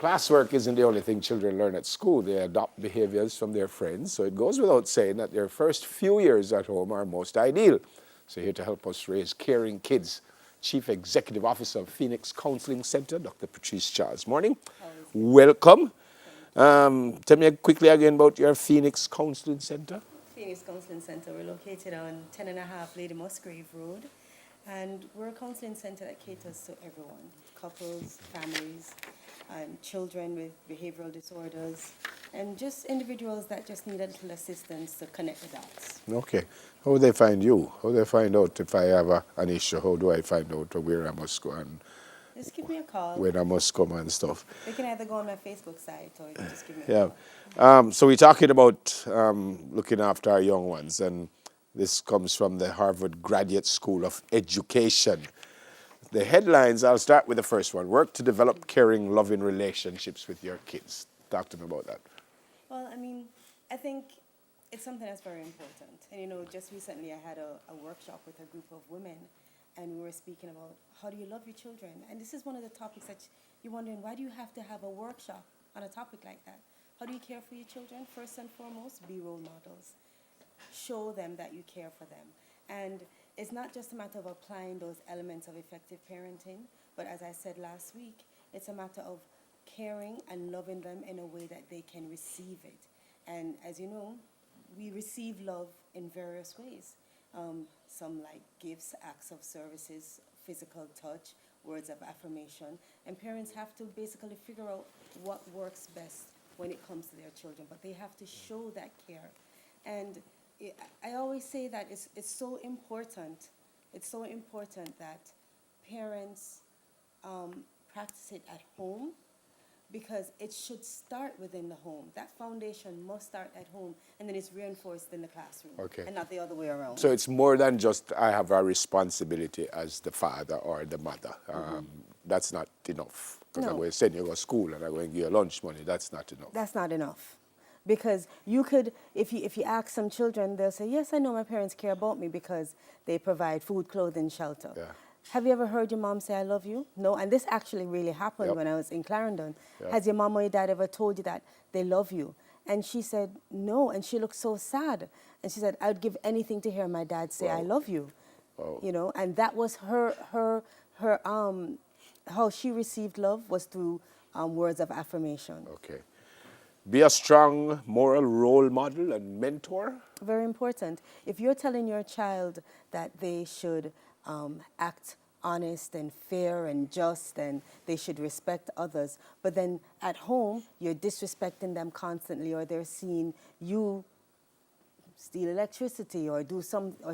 Classwork isn't the only thing children learn at school. They adopt behaviors from their friends, so it goes without saying that their first few years at home are most ideal. So here to help us raise caring kids, Chief Executive Officer of Phoenix Counseling Center, Dr. Patrice Charles. Morning. Welcome. Tell me quickly again about your Phoenix Counseling Center. Phoenix Counseling Center. We're located on 10.5 Lady Musgrave Road, and we're a counseling center that caters to everyone, couples, families, children with behavioral disorders, and just individuals that just need a little assistance to connect the dots. Okay. How do they find you? How do they find out if I have an issue? How do I find out where I must go and Just give me a call. when I must come and stuff? They can either go on my Facebook site or you can just give me a Yeah. call. So we're talking about looking after our young ones, and this comes from the Harvard Graduate School of Education. The headlines, I'll start with the first one. Work to develop caring, loving relationships with your kids. Talk to me about that. Well, I think it's something that's very important. And just recently I had a workshop with a group of women, and we were speaking about how do you love your children? And this is one of the topics that you're wondering, why do you have to have a workshop on a topic like that? How do you care for your children? First and foremost, be role models. Show them that you care for them. And it's not just a matter of applying those elements of effective parenting, but as I said last week, it's a matter of caring and loving them in a way that they can receive it. And as you know, we receive love in various ways. Some like gifts, acts of services, physical touch, words of affirmation. And parents have to basically figure out what works best when it comes to their children, but they have to show that care. And I always say that it's so important. It's so important that parents practice it at home, because it should start within the home. That foundation must start at home, and then it's reinforced in the classroom, Okay. and not the other way around. So it's more than just I have a responsibility as the father or the mother. That's not enough. Because I'm No. going to send you to school and I'm going to give you lunch money. That's not enough. That's not enough. Because you could, if you ask some children, they'll say, yes, I know my parents care about me because they provide food, clothing, shelter. Yeah. Have you ever heard your mom say, I love you? No, and this actually really happened Yep. when I was in Clarendon. Yep. Has your mom or your dad ever told you that they love you? And she said, no, and she looked so sad. And she said, I'd give anything to hear my dad say, I Wow. love you. Wow. And that was her how she received love was through words of affirmation. Okay. Be a strong moral role model and mentor. Very important. If you're telling your child that they should act honest and fair and just and they should respect others, but then at home you're disrespecting them constantly, or they're seeing you steal electricity or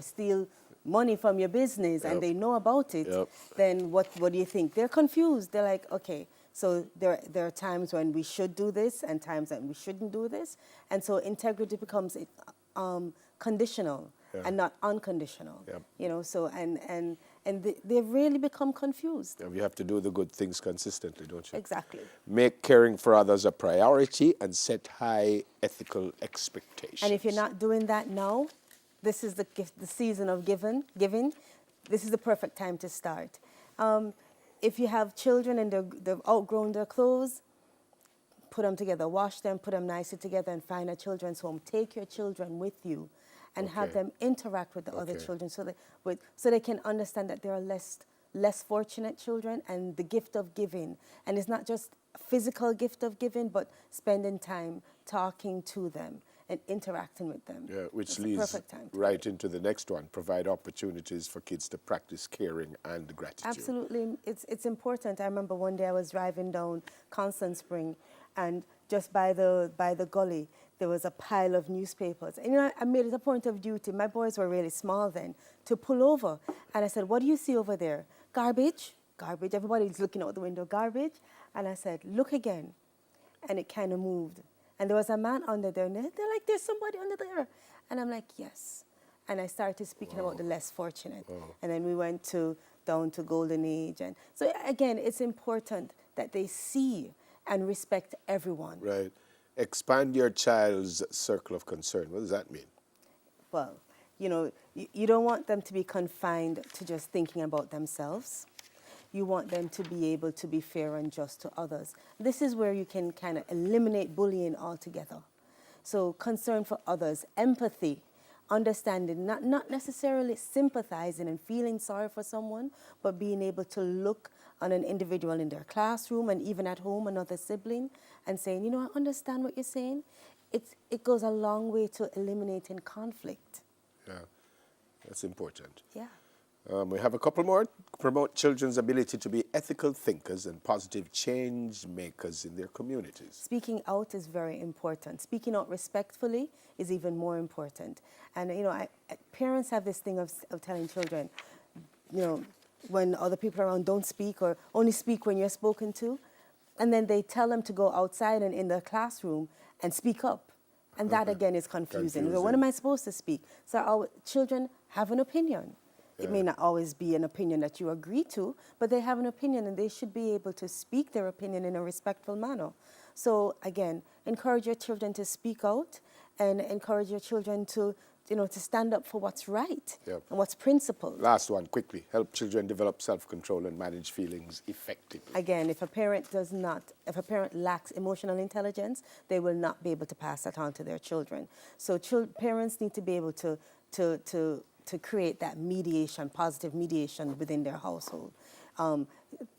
steal money from your business, Yep. and they know about it, Yep. then what do you think? They're confused. They're like, okay, so there are times when we should do this and times when we shouldn't do this. And so integrity becomes conditional Yeah. and not unconditional. Yep. So they've really become confused. You have to do the good things consistently, don't you? Exactly. Make caring for others a priority and set high ethical expectations. And if you're not doing that now, this is the season of giving. This is the perfect time to start. If you have children and they've outgrown their clothes, put them together, wash them, put them nicely together, and find a children's home. Take your children with you and have Okay. them interact with the other Okay. children so they can understand that there are less fortunate children, and the gift of giving. And it's not just a physical gift of giving, but spending time talking to them and interacting with them. Yeah, which It's the leads perfect time to right into the next one. Provide opportunities for kids to practice caring and gratitude. Absolutely, it's important. I remember one day I was driving down Constant Spring, and just by the gully there was a pile of newspapers. And I made it a point of duty. My boys were really small then, to pull over. And I said, "What do you see over there? Garbage, garbage." Everybody's looking out the window, garbage. And I said, "Look again," and it kind of moved. And there was a man under there, and they're like, "There's somebody under there." And I'm like, "Yes." And I started speaking about the less fortunate. And then we went down to Golden Age. And so again, it's important that they see and respect everyone. Right. Expand your child's circle of concern. What does that mean? Well, you don't want them to be confined to just thinking about themselves. you want them to be able to be fair and just to others. This is where you can kind of eliminate bullying altogether. So concern for others, empathy, understanding, not necessarily sympathizing and feeling sorry for someone, but being able to look on an individual in their classroom and even at home, another sibling, and saying, you know, I understand what you're saying. It goes a long way to eliminating conflict. Yeah, that's important. Yeah. We have a couple more. Promote children's ability to be ethical thinkers and positive change makers in their communities. Speaking out is very important. Speaking out respectfully is even more important. And, you know, parents have this thing of telling children, you know, when other people are around, don't speak, or only speak when you're spoken to. And then they tell them to go outside and in the classroom and speak up. And that, again, is confusing. When am I supposed to speak? So our children have an opinion. It may not always be an opinion that you agree to, but they have an opinion, and they should be able to speak their opinion in a respectful manner. So again, encourage your children to speak out, and encourage your children to, you know, to stand up for what's right and what's principled. Last one, quickly. Help children develop self-control and manage feelings effectively. Again, if a parent lacks emotional intelligence, they will not be able to pass that on to their children. So parents need to be able to create that mediation, positive mediation within their household.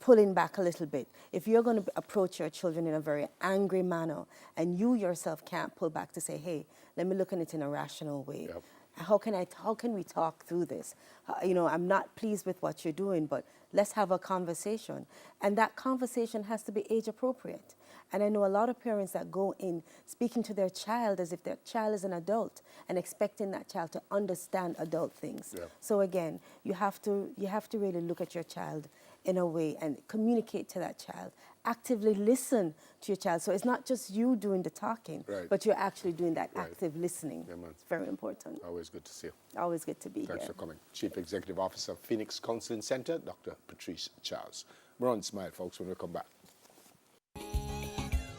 Pulling back a little bit. If you're going to approach your children in a very angry manner and you yourself can't pull back to say, hey, let me look at it in a rational way. Yep. How can we talk through this? You know, I'm not pleased with what you're doing, but let's have a conversation. And that conversation has to be age appropriate. And I know a lot of parents that go in speaking to their child as if their child is an adult and expecting that child to understand adult things. Yeah. So again, you have to really look at your child in a way and communicate to that child. Actively listen to your child. So it's not just you doing the talking, but you're actually doing that active listening. Yeah, man. It's very important. Always good to see you. Always good to be Thanks here. for coming. Chief Executive Officer of Phoenix Counseling Center, Dr. Patrice Charles. We're on Smile, folks, when we come back.